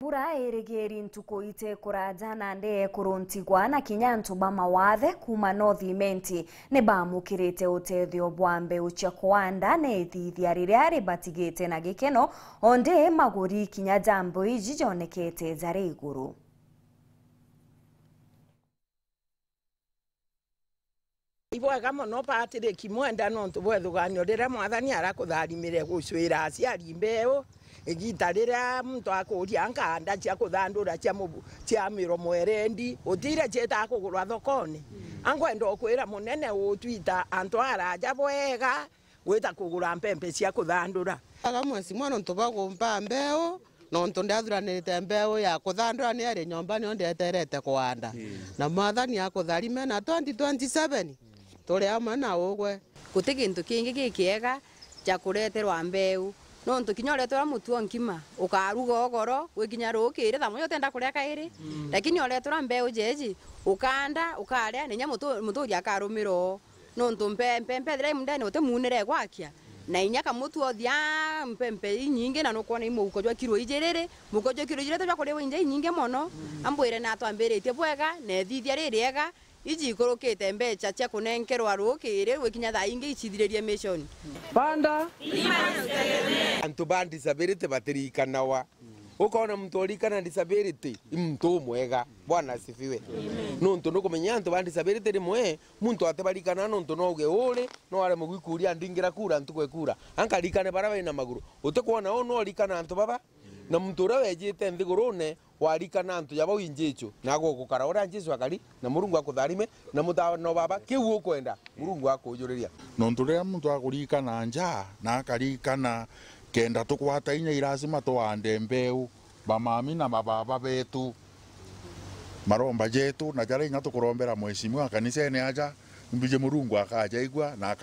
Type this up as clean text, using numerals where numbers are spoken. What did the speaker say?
Mbura irigeri ntuku ite kuraja na ndee kuruntigwa na kinyantu ba mawathe kuma North ne bamukirite utethio bwa mbeu cia kuanda na ithithia riria ribatigite na gikeno onde maguri kinya jambo iji jonekete jari iguru. Ibwega muno patire kimwenda nontu bwethuganio rira mwathani arakutharimire gucwira aciari mbeu igita rira muntu akuria nkanda cia kuthandura cia miromo erendi utire cieta kugurwa thokoni angwenda okwira munene utwita antu araja bwega gwita kugura mpembe cia kuthandura mwezi mwana ntu bagumba mbeu nontu ndathuranirite mbeu ya kuthandura ni ari nyomba ni ndeterete kuanda na mwathani akutharime na 2027 turi amwe na ugwe guti gintu kingi gikiega ja kureterwa mbeu nontu kinya uretwa mutu nkima ukaruga ogoro wikinya rukire thamwe utenda kuria kairi lakini uretwa mbeu jeji ukanda ukaria ninya mutu ya karumiro nontu mpempe thire mundani utemunire gwakia na inyaka mutu othia mpempe nyingi na nukwona imuko jwa kiro ijirire muko jwa kiro ijirire twa kuria winje nyingi muno ambwire na twambiritie bwega na ethithia ririega iji ikorokete mbecha cia kunenkerwa rukire wikinya tha ingi icithiririe mission banda antu ba disability batirikanawa ukona mtu orikana disability mtu mwega bwana asifiwe nontu nukumenya antu ba disability rimwe muntu atebarikana nontu noge uri no are mugikuria ndingira kura ntukwe kura ankarikane bara na maguru utekwona no orikana antu baba na muntu ura wejite nthigurune warikana antu yabo injecho nago gukara ura Jesu akari na Murungu akutharime na mutano baba kiu ukwenda Murungu akujuriria nontu ria muntu akurikana nja na akarikana kenda tukwata inya irasima tuande mbeu bamami na baba betu maromba jetu na jara inya tukurombera mweshimiwa kanisa ene aja mbije Murungu akaja igwa na